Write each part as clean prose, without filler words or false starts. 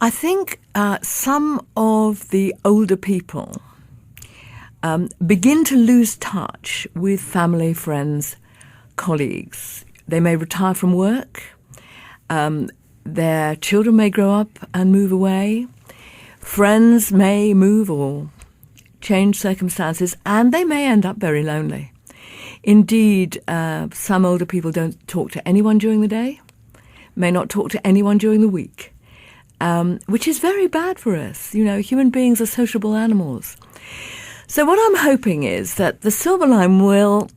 I think some of the older people begin to lose touch with family, friends, colleagues. They may retire from work. Their children may grow up and move away. Friends may move or change circumstances, and they may end up very lonely. Indeed, some older people don't talk to anyone during the day, may not talk to anyone during the week, which is very bad for us. You know, human beings are sociable animals. So what I'm hoping is that the Silver Line will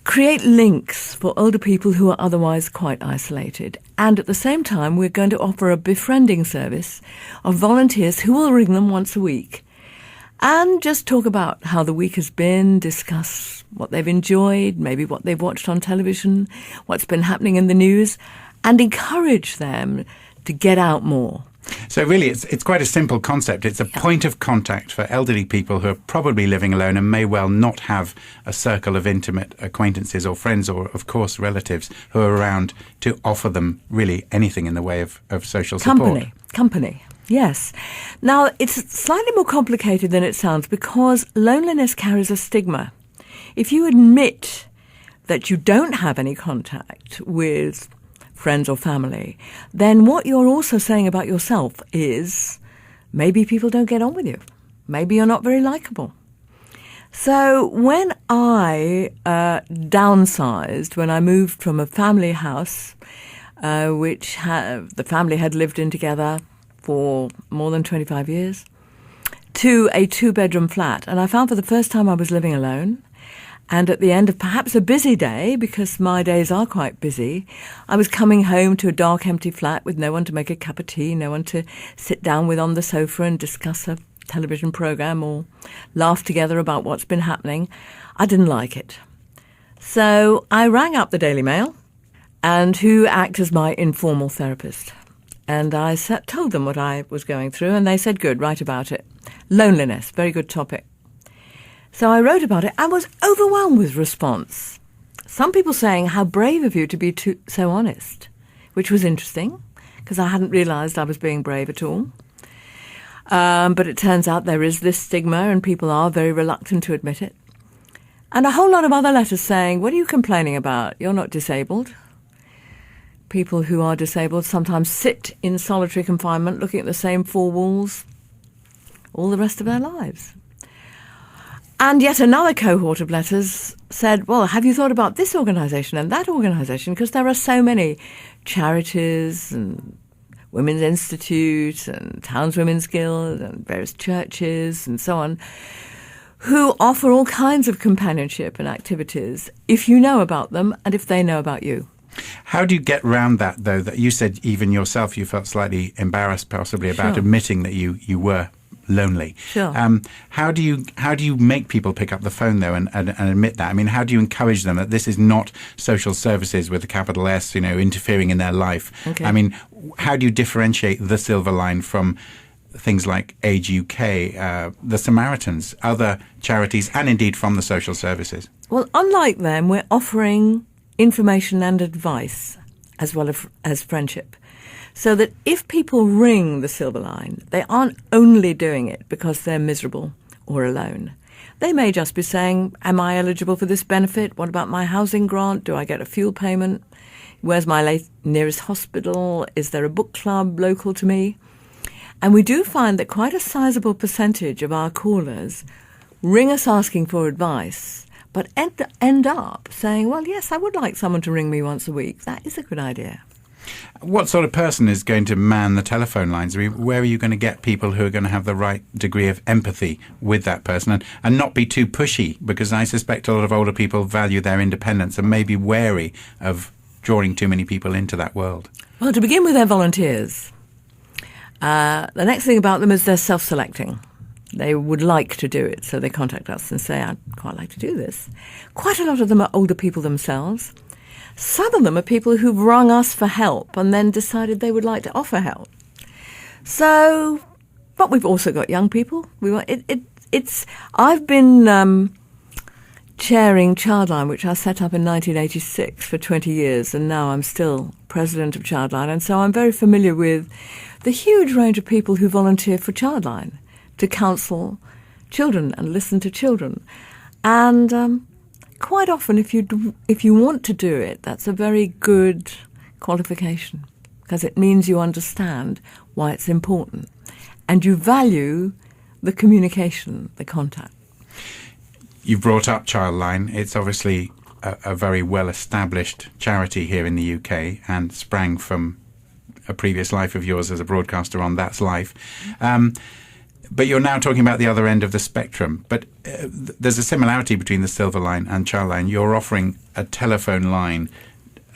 create links for older people who are otherwise quite isolated. And at the same time, we're going to offer a befriending service of volunteers who will ring them once a week and just talk about how the week has been, discuss what they've enjoyed, maybe what they've watched on television, what's been happening in the news, and encourage them to get out more. So really, it's quite a simple concept. It's a point of contact for elderly people who are probably living alone and may well not have a circle of intimate acquaintances or friends or, of course, relatives who are around to offer them really anything in the way of social support. Company, yes. Now, it's slightly more complicated than it sounds because loneliness carries a stigma. If you admit that you don't have any contact with friends or family, then what you're also saying about yourself is maybe people don't get on with you. Maybe you're not very likable. So when I downsized, when I moved from a family house, which the family had lived in together for more than 25 years, to a 2-bedroom flat, and I found for the first time I was living alone. And at the end of perhaps a busy day, because my days are quite busy, I was coming home to a dark, empty flat with no one to make a cup of tea, no one to sit down with on the sofa and discuss a television program or laugh together about what's been happening. I didn't like it. So I rang up the Daily Mail, and who act as my informal therapist. And I told them what I was going through, and they said, good, write about it. Loneliness, very good topic. So I wrote about it and was overwhelmed with response. Some people saying, how brave of you to be so honest, which was interesting because I hadn't realised I was being brave at all. But it turns out there is this stigma and people are very reluctant to admit it. And a whole lot of other letters saying, what are you complaining about? You're not disabled. People who are disabled sometimes sit in solitary confinement looking at the same 4 walls all the rest of their lives. And yet another cohort of letters said, well, have you thought about this organisation and that organisation? Because there are so many charities and Women's Institute and Townswomen's Guild and various churches and so on who offer all kinds of companionship and activities if you know about them and if they know about you. How do you get round that, though, that you said even yourself you felt slightly embarrassed possibly about admitting that you were lonely. Sure. How do you make people pick up the phone though and admit that? I mean, how do you encourage them that this is not social services with a capital S, interfering in their life? Okay. I mean, how do you differentiate the Silver Line from things like Age UK, the Samaritans, other charities, and indeed from the social services? Well, unlike them, we're offering information and advice as well as friendship. So that if people ring the Silver Line, they aren't only doing it because they're miserable or alone. They may just be saying, am I eligible for this benefit? What about my housing grant? Do I get a fuel payment? Where's my nearest hospital? Is there a book club local to me? And we do find that quite a sizable percentage of our callers ring us asking for advice, but end up saying, well, yes, I would like someone to ring me once a week. That is a good idea. What sort of person is going to man the telephone lines? I mean, where are you going to get people who are going to have the right degree of empathy with that person and not be too pushy? Because I suspect a lot of older people value their independence and may be wary of drawing too many people into that world. Well, to begin with, they're volunteers. The next thing about them is they're self-selecting. They would like to do it, so they contact us and say, I'd quite like to do this. Quite a lot of them are older people themselves. Some of them are people who've rung us for help and then decided they would like to offer help. So, but we've also got young people. I've been chairing ChildLine, which I set up in 1986 for 20 years, and now I'm still president of ChildLine. And so I'm very familiar with the huge range of people who volunteer for ChildLine to counsel children and listen to children. And quite often, if you want to do it, that's a very good qualification, because it means you understand why it's important and you value the communication, the contact. You've brought up ChildLine. It's obviously a very well-established charity here in the UK and sprang from a previous life of yours as a broadcaster on That's Life. But you're now talking about the other end of the spectrum. But there's a similarity between the Silver Line and ChildLine. You're offering a telephone line,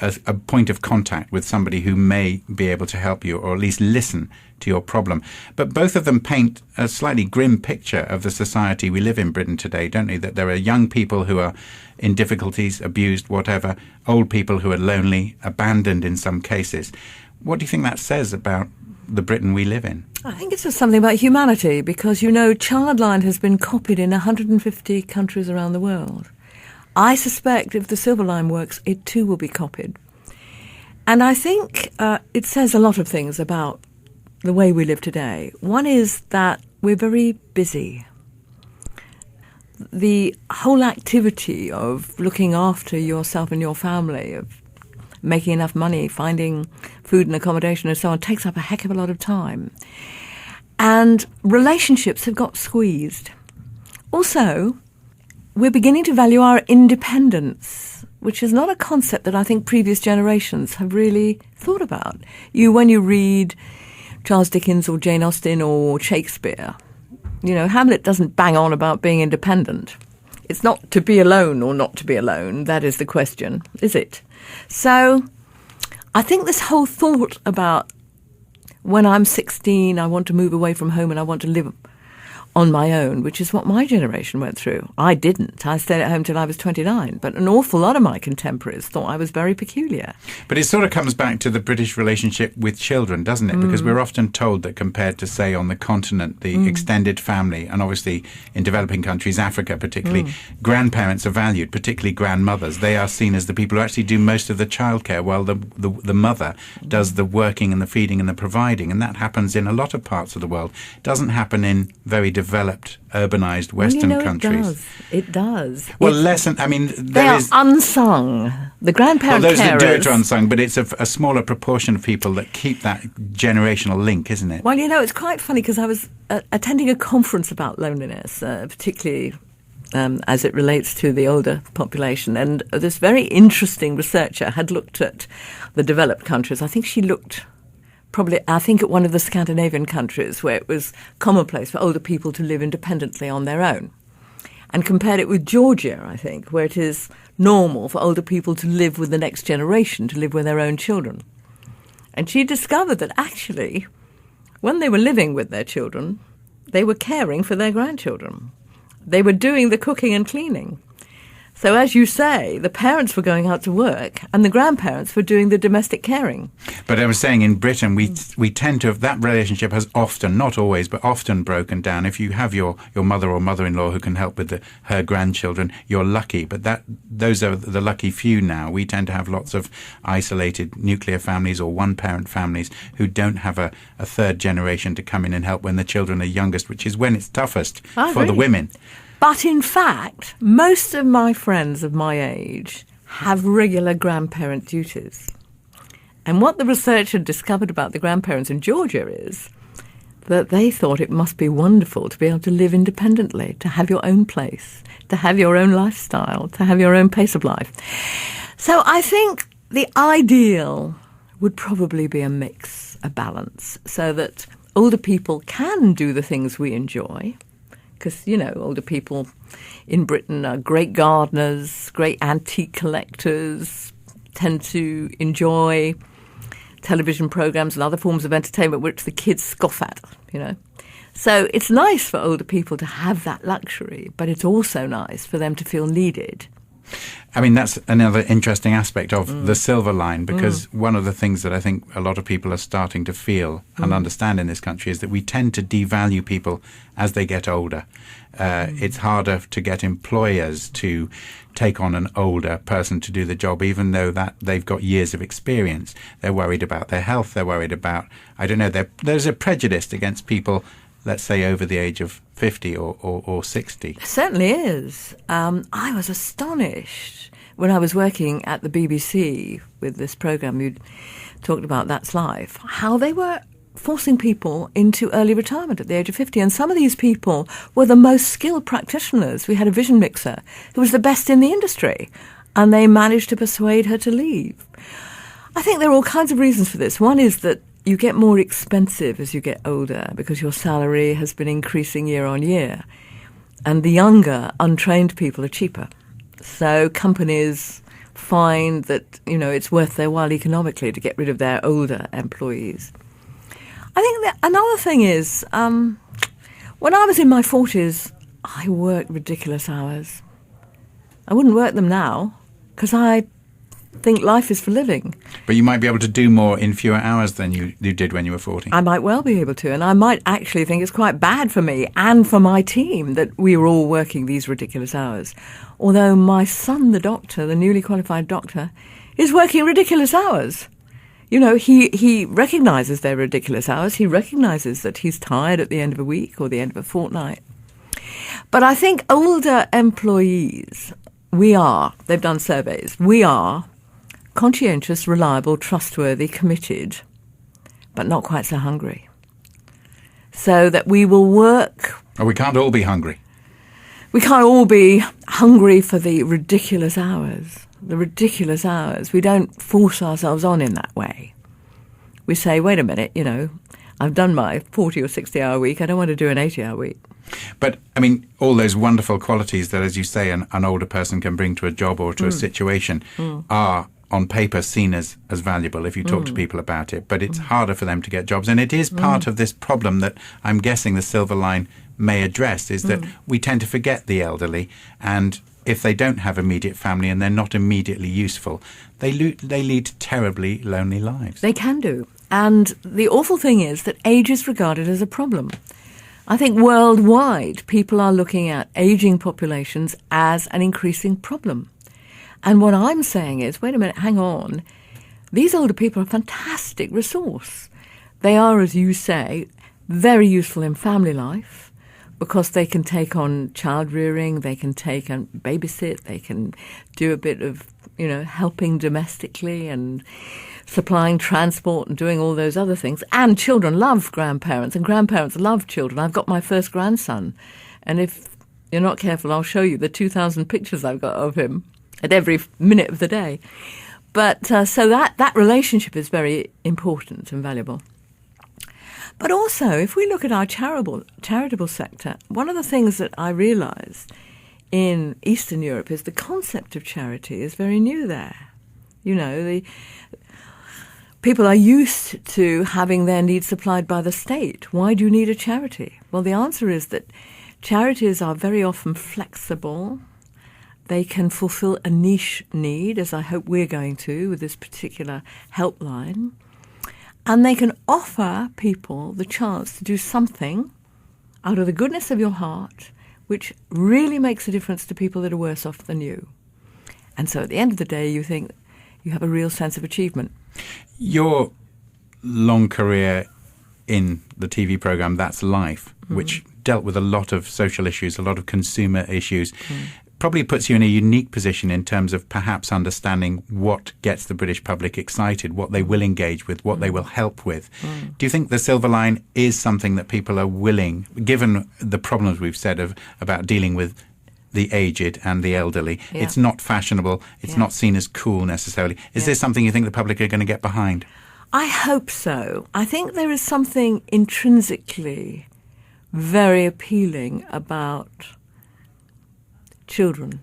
a point of contact with somebody who may be able to help you or at least listen to your problem. But both of them paint a slightly grim picture of the society we live in Britain today, don't they? That there are young people who are in difficulties, abused, whatever, old people who are lonely, abandoned in some cases. What do you think that says about the Britain we live in? I think it says something about humanity, because, you know, ChildLine has been copied in 150 countries around the world. I suspect if the Silver Line works, it too will be copied. And I think it says a lot of things about the way we live today. One is that we're very busy. The whole activity of looking after yourself and your family, of making enough money, finding food and accommodation and so on, takes up a heck of a lot of time. And relationships have got squeezed. Also, we're beginning to value our independence, which is not a concept that I think previous generations have really thought about. When you read Charles Dickens or Jane Austen or Shakespeare, you know, Hamlet doesn't bang on about being independent. It's not to be alone or not to be alone. That is the question, is it? So I think this whole thought about when I'm 16, I want to move away from home and I want to live on my own, which is what my generation went through. I didn't. I stayed at home till I was 29, but an awful lot of my contemporaries thought I was very peculiar. But it sort of comes back to the British relationship with children, doesn't it? Because we're often told that compared to, say, on the continent, the extended family, and obviously in developing countries, Africa particularly, grandparents are valued, particularly grandmothers. They are seen as the people who actually do most of the childcare, while the mother does the working and the feeding and the providing. And that happens in a lot of parts of the world. It doesn't happen in very developed, urbanized Western countries. It does. Well, they are unsung. The grandparent those carers. that do it are unsung, but it's a smaller proportion of people that keep that generational link, isn't it? Well, you know, it's quite funny because I was attending a conference about loneliness, particularly as it relates to the older population, and this very interesting researcher had looked at the developed countries. I think she looked at one of the Scandinavian countries where it was commonplace for older people to live independently on their own, and compared it with Georgia, I think, where it is normal for older people to live with the next generation, to live with their own children. And she discovered that actually, when they were living with their children, they were caring for their grandchildren. They were doing the cooking and cleaning. So as you say, the parents were going out to work and the grandparents were doing the domestic caring. But I was saying in Britain, we tend to have, that relationship has often, not always, but often broken down. If you have your mother or mother-in-law who can help with her grandchildren, you're lucky. But those are the lucky few now. We tend to have lots of isolated nuclear families or one-parent families who don't have a third generation to come in and help when the children are youngest, which is when it's toughest for the women. But in fact, most of my friends of my age have regular grandparent duties. And what the research had discovered about the grandparents in Georgia is that they thought it must be wonderful to be able to live independently, to have your own place, to have your own lifestyle, to have your own pace of life. So I think the ideal would probably be a mix, a balance, so that older people can do the things we enjoy. Because, you know, older people in Britain are great gardeners, great antique collectors, tend to enjoy television programs and other forms of entertainment which the kids scoff at, you know. So it's nice for older people to have that luxury, but it's also nice for them to feel needed. I mean, that's another interesting aspect of the silver line, because one of the things that I think a lot of people are starting to feel and understand in this country is that we tend to devalue people as they get older. It's harder to get employers to take on an older person to do the job, even though that they've got years of experience. They're worried about their health. They're worried about, I don't know, there's a prejudice against people, let's say, over the age of 50 or 60. It certainly is. I was astonished when I was working at the BBC with this programme you talked about, That's Life, how they were forcing people into early retirement at the age of 50. And some of these people were the most skilled practitioners. We had a vision mixer who was the best in the industry, and they managed to persuade her to leave. I think there are all kinds of reasons for this. One is that you get more expensive as you get older because your salary has been increasing year on year. And the younger, untrained people are cheaper. So companies find that, it's worth their while economically to get rid of their older employees. I think that another thing is, when I was in my 40s, I worked ridiculous hours. I wouldn't work them now because I think life is for living. But you might be able to do more in fewer hours than you did when you were 40. I might well be able to, and I might actually think it's quite bad for me and for my team that we were all working these ridiculous hours. Although my son, the doctor, the newly qualified doctor, is working ridiculous hours. He recognises they're ridiculous hours. He recognises that he's tired at the end of a week or the end of a fortnight. But I think older employees, they've done surveys, we are conscientious, reliable, trustworthy, committed, but not quite so hungry. So that we will work... Oh, we can't all be hungry. We can't all be hungry for the ridiculous hours. The ridiculous hours. We don't force ourselves on in that way. We say, wait a minute, I've done my 40 or 60-hour week. I don't want to do an 80-hour week. But, I mean, all those wonderful qualities that, as you say, an older person can bring to a job or to a situation are, on paper, seen as valuable if you talk to people about it. But it's harder for them to get jobs. And it is part of this problem that I'm guessing the Silver Line may address, is that we tend to forget the elderly, and if they don't have immediate family and they're not immediately useful, they lead terribly lonely lives. They can do. And the awful thing is that age is regarded as a problem. I think worldwide people are looking at ageing populations as an increasing problem. And what I'm saying is, wait a minute, hang on. These older people are a fantastic resource. They are, as you say, very useful in family life, because they can take on child rearing, they can take and babysit, they can do a bit of, helping domestically and supplying transport and doing all those other things. And children love grandparents, and grandparents love children. I've got my first grandson, and if you're not careful, I'll show you the 2,000 pictures I've got of him at every minute of the day. But so that relationship is very important and valuable. But also, if we look at our charitable sector, one of the things that I realised in Eastern Europe is the concept of charity is very new there. The people are used to having their needs supplied by the state. Why do you need a charity? Well, the answer is that charities are very often flexible. They can fulfil a niche need, as I hope we're going to with this particular helpline. And they can offer people the chance to do something out of the goodness of your heart, which really makes a difference to people that are worse off than you. And so at the end of the day, you think you have a real sense of achievement. Your long career in the TV programme That's Life, which dealt with a lot of social issues, a lot of consumer issues, probably puts you in a unique position in terms of perhaps understanding what gets the British public excited, what they will engage with, what they will help with. Do you think the Silver Line is something that people are willing, given the problems we've said about dealing with the aged and the elderly? It's not fashionable. It's not seen as cool necessarily. Is this something you think the public are going to get behind? I hope so. I think there is something intrinsically very appealing about children.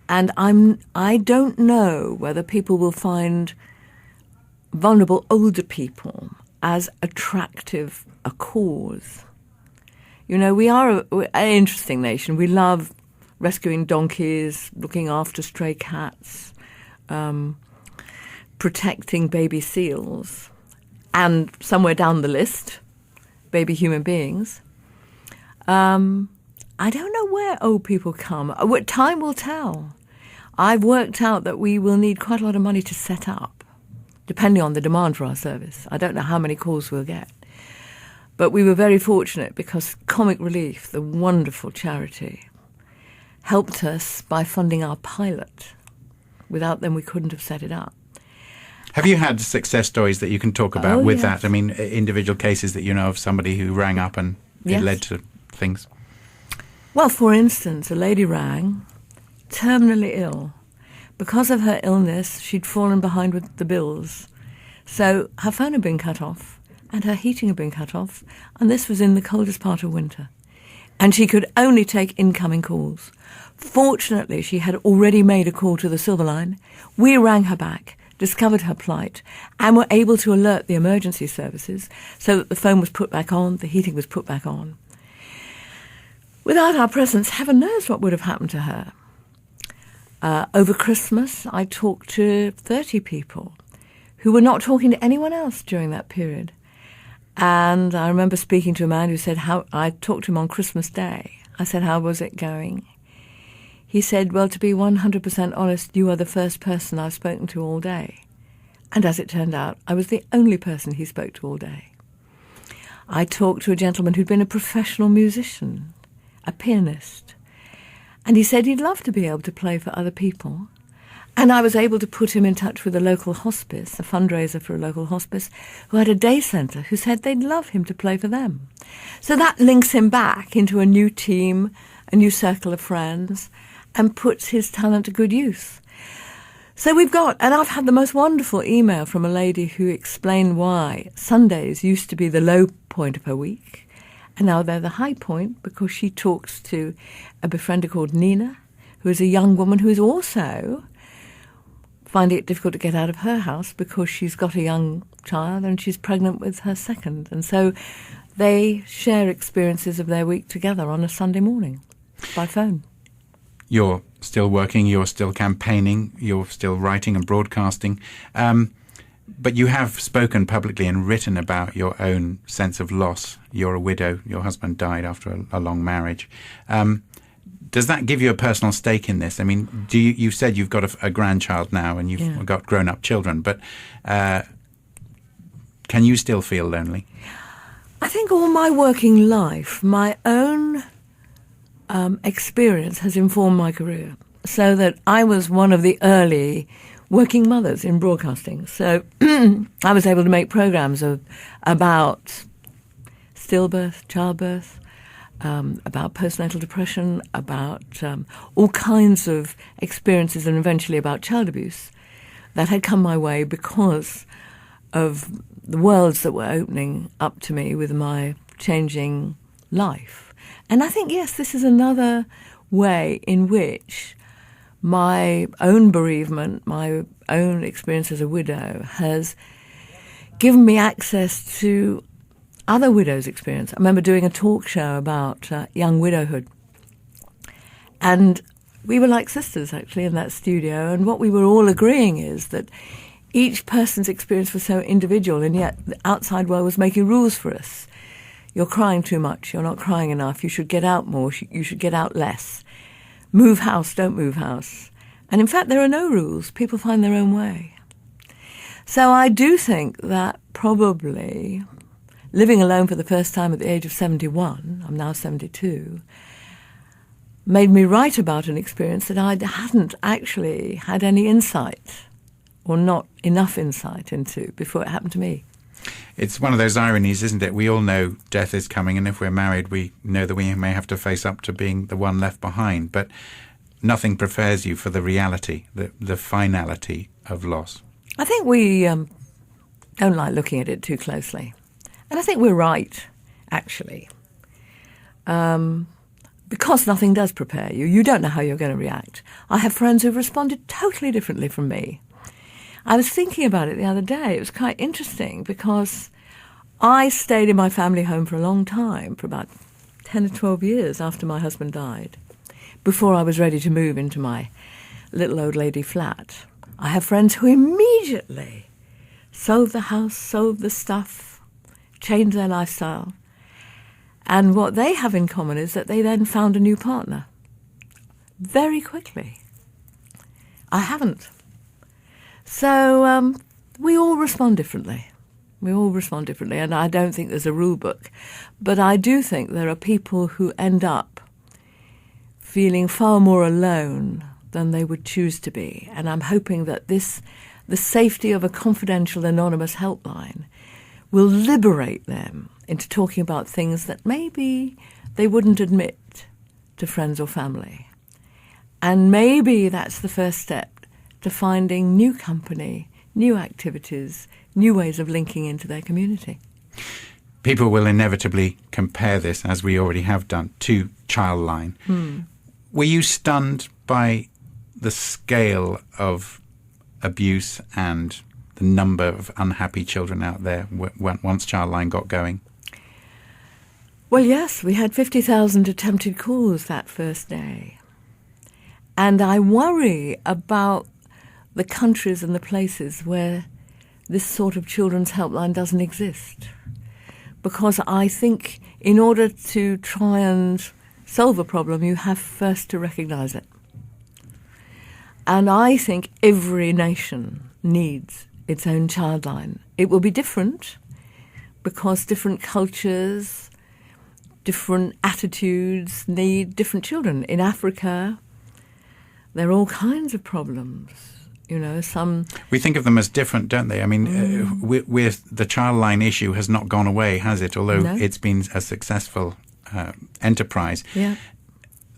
And I don't know whether people will find vulnerable older people as attractive a cause. We are an interesting nation. We love rescuing donkeys, looking after stray cats, protecting baby seals, and somewhere down the list, baby human beings. I don't know where old people come. Time will tell. I've worked out that we will need quite a lot of money to set up, depending on the demand for our service. I don't know how many calls we'll get. But we were very fortunate because Comic Relief, the wonderful charity, helped us by funding our pilot. Without them, we couldn't have set it up. Have you had success stories that you can talk about with yes. that? I mean, individual cases that you know of somebody who rang up and it led to things? Well, for instance, a lady rang, terminally ill. Because of her illness, she'd fallen behind with the bills. So her phone had been cut off and her heating had been cut off, and this was in the coldest part of winter. And she could only take incoming calls. Fortunately, she had already made a call to the ChildLine. We rang her back, discovered her plight, and were able to alert the emergency services so that the phone was put back on, the heating was put back on. Without our presence, heaven knows what would have happened to her. Over Christmas, I talked to 30 people who were not talking to anyone else during that period. And I remember speaking to a man who said, I talked to him on Christmas Day. I said, how was it going? He said, well, to be 100% honest, you are the first person I've spoken to all day. And as it turned out, I was the only person he spoke to all day. I talked to a gentleman who'd been a professional musician, a pianist. And he said he'd love to be able to play for other people. And I was able to put him in touch with a local hospice, a fundraiser for a local hospice, who had a day centre, who said they'd love him to play for them. So that links him back into a new team, a new circle of friends, and puts his talent to good use. So and I've had the most wonderful email from a lady who explained why Sundays used to be the low point of her week, and now they're the high point because she talks to a befriender called Nina, who is a young woman who is also finding it difficult to get out of her house because she's got a young child and she's pregnant with her second. And so they share experiences of their week together on a Sunday morning by phone. You're still working, you're still campaigning, you're still writing and broadcasting. But you have spoken publicly and written about your own sense of loss. You're a widow. Your husband died after a long marriage. Does that give you a personal stake in this? I mean, you said you've got a grandchild now and you've got grown-up children, but can you still feel lonely? I think all my working life, my own experience has informed my career, so that I was one of the early working mothers in broadcasting. So I was able to make programs about stillbirth, childbirth, about postnatal depression, about all kinds of experiences, and eventually about child abuse that had come my way because of the worlds that were opening up to me with my changing life. And I think, yes, this is another way in which my own bereavement, my own experience as a widow has given me access to other widows' experience. I remember doing a talk show about young widowhood. And we were like sisters, actually, in that studio. And what we were all agreeing is that each person's experience was so individual, and yet the outside world was making rules for us. You're crying too much. You're not crying enough. You should get out more. You should get out less. Move house, don't move house. And in fact, there are no rules. People find their own way. So I do think that probably living alone for the first time at the age of 71, I'm now 72, made me write about an experience that I hadn't actually had any insight, or not enough insight into, before it happened to me. It's one of those ironies, isn't it? We all know death is coming, and if we're married, we know that we may have to face up to being the one left behind. But nothing prepares you for the reality, the finality of loss. I think we don't like looking at it too closely. And I think we're right, actually. Because nothing does prepare you. You don't know how you're going to react. I have friends who've responded totally differently from me. I was thinking about it the other day. It was quite interesting because I stayed in my family home for a long time, for about 10 or 12 years after my husband died, before I was ready to move into my little old lady flat. I have friends who immediately sold the house, sold the stuff, changed their lifestyle. And what they have in common is that they then found a new partner very quickly. I haven't. So we all respond differently. We all respond differently, and I don't think there's a rule book. But I do think there are people who end up feeling far more alone than they would choose to be. And I'm hoping that the safety of a confidential, anonymous helpline will liberate them into talking about things that maybe they wouldn't admit to friends or family. And maybe that's the first step to finding new company, new activities, new ways of linking into their community. People will inevitably compare this, as we already have done, to ChildLine. Were you stunned by the scale of abuse and the number of unhappy children out there once ChildLine got going? Well, yes, we had 50,000 attempted calls that first day. And I worry about the countries and the places where this sort of children's helpline doesn't exist. Because I think in order to try and solve a problem, you have first to recognize it. And I think every nation needs its own ChildLine. It will be different because different cultures, different attitudes need different children. In Africa, there are all kinds of problems. Some... We think of them as different, don't they? I mean, with the ChildLine issue has not gone away, has it? Although it's been a successful enterprise. Yeah.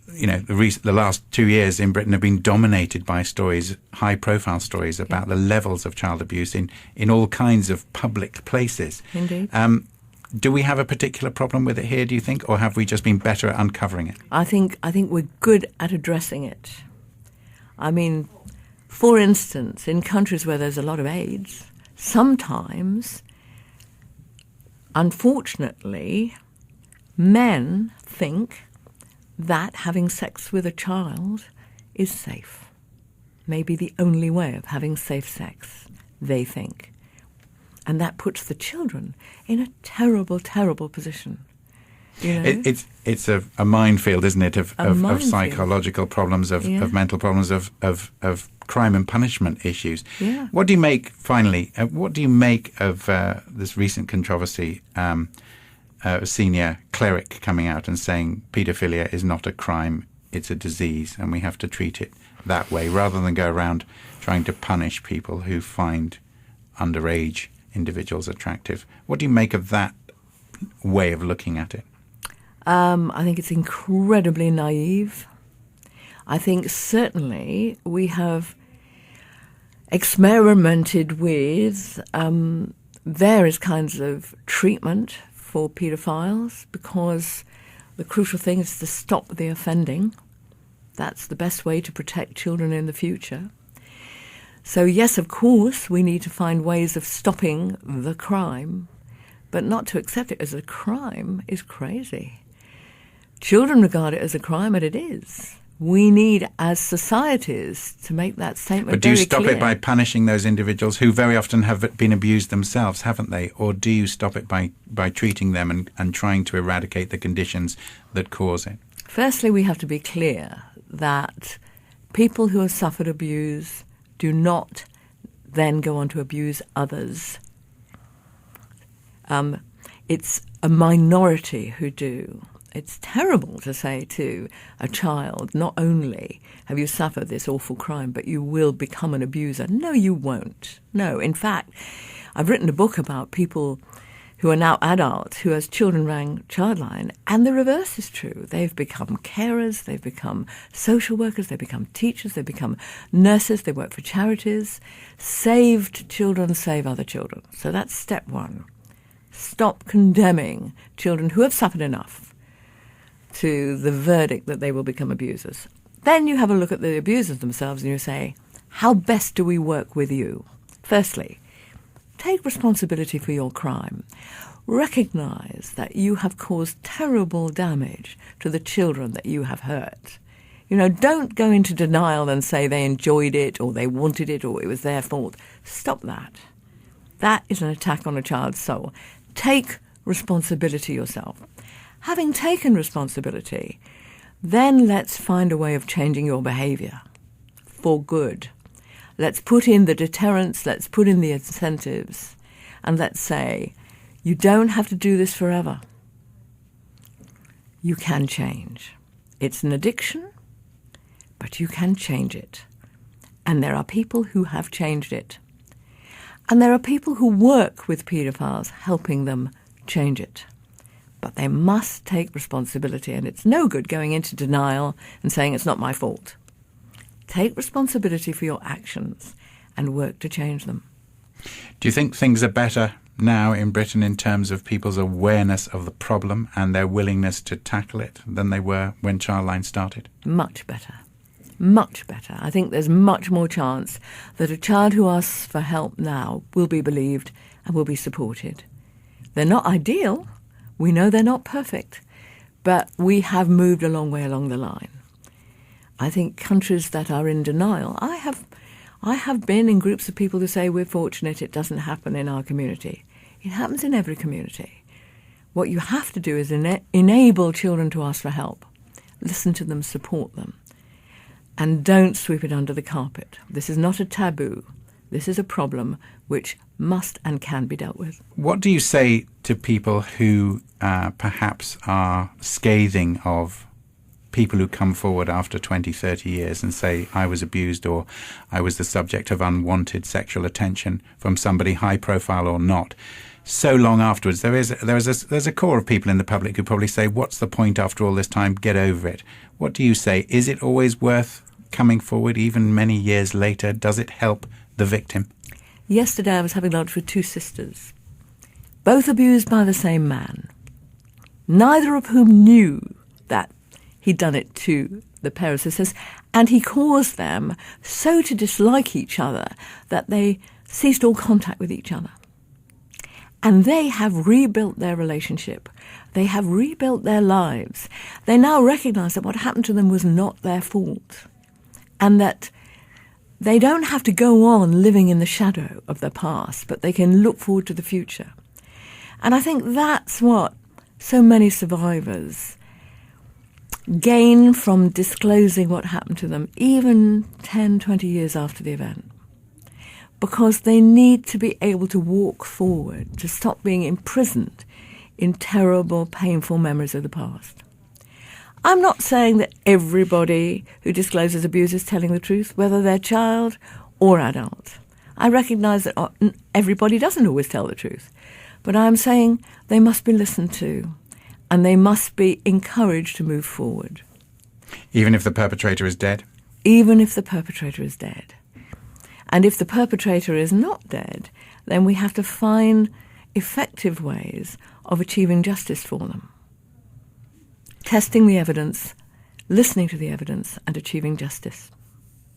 The last 2 years in Britain have been dominated by stories, high-profile stories about the levels of child abuse in all kinds of public places. Indeed. Do we have a particular problem with it here, do you think, or have we just been better at uncovering it? I think we're good at addressing it. I mean, for instance, in countries where there's a lot of AIDS, sometimes, unfortunately, men think that having sex with a child is safe. Maybe the only way of having safe sex, they think. And that puts the children in a terrible, terrible position. It's a minefield, isn't it, of psychological problems, of mental problems, of crime and punishment issues. Yeah. What do you make, finally, what do you make of this recent controversy, a senior cleric coming out and saying paedophilia is not a crime, it's a disease, and we have to treat it that way, rather than go around trying to punish people who find underage individuals attractive? What do you make of that way of looking at it? I think it's incredibly naive. I think certainly we have experimented with various kinds of treatment for paedophiles because the crucial thing is to stop the offending. That's the best way to protect children in the future. So yes, of course, we need to find ways of stopping the crime, but not to accept it as a crime is crazy. Children regard it as a crime, and it is. We need, as societies, to make that statement very clear. But do you stop it by punishing those individuals who very often have been abused themselves, haven't they? Or do you stop it by treating them and trying to eradicate the conditions that cause it? Firstly, we have to be clear that people who have suffered abuse do not then go on to abuse others. It's a minority who do. It's terrible to say to a child, not only have you suffered this awful crime, but you will become an abuser. No, you won't. No, in fact, I've written a book about people who are now adults who as children rang ChildLine, and the reverse is true. They've become carers, they've become social workers, they've become teachers, they've become nurses, they work for charities. Saved children save other children. So that's step one. Stop condemning children who have suffered enough to the verdict that they will become abusers. Then you have a look at the abusers themselves and you say, how best do we work with you? Firstly, take responsibility for your crime. Recognize that you have caused terrible damage to the children that you have hurt. Don't go into denial and say they enjoyed it or they wanted it or it was their fault. Stop that. That is an attack on a child's soul. Take responsibility yourself. Having taken responsibility, then let's find a way of changing your behaviour for good. Let's put in the deterrents, let's put in the incentives, and let's say, you don't have to do this forever. You can change. It's an addiction, but you can change it. And there are people who have changed it. And there are people who work with paedophiles helping them change it. But they must take responsibility, and it's no good going into denial and saying it's not my fault. Take responsibility for your actions and work to change them. Do you think things are better now in Britain in terms of people's awareness of the problem and their willingness to tackle it than they were when ChildLine started? Much better. Much better. I think there's much more chance that a child who asks for help now will be believed and will be supported. They're not ideal. We know they're not perfect. But we have moved a long way along the line. I think countries that are in denial, I have been in groups of people who say we're fortunate it doesn't happen in our community. It happens in every community. What you have to do is enable children to ask for help. Listen to them, support them. And don't sweep it under the carpet. This is not a taboo. This is a problem which must and can be dealt with. What do you say to people who perhaps are scathing of people who come forward after 20, 30 years and say, I was abused or I was the subject of unwanted sexual attention from somebody high profile or not? So long afterwards, there's a core of people in the public who probably say, what's the point after all this time? Get over it. What do you say? Is it always worth coming forward even many years later? Does it help the victim? Yesterday I was having lunch with two sisters, both abused by the same man, neither of whom knew that he'd done it to the pair of sisters, and he caused them so to dislike each other that they ceased all contact with each other. And they have rebuilt their relationship. They have rebuilt their lives. They now recognise that what happened to them was not their fault, and that they don't have to go on living in the shadow of their past, but they can look forward to the future. And I think that's what so many survivors gain from disclosing what happened to them, even 10, 20 years after the event. Because they need to be able to walk forward, to stop being imprisoned in terrible, painful memories of the past. I'm not saying that everybody who discloses abuse is telling the truth, whether they're child or adult. I recognise that everybody doesn't always tell the truth. But I'm saying they must be listened to and they must be encouraged to move forward. Even if the perpetrator is dead? Even if the perpetrator is dead. And if the perpetrator is not dead, then we have to find effective ways of achieving justice for them. Testing the evidence, listening to the evidence, and achieving justice.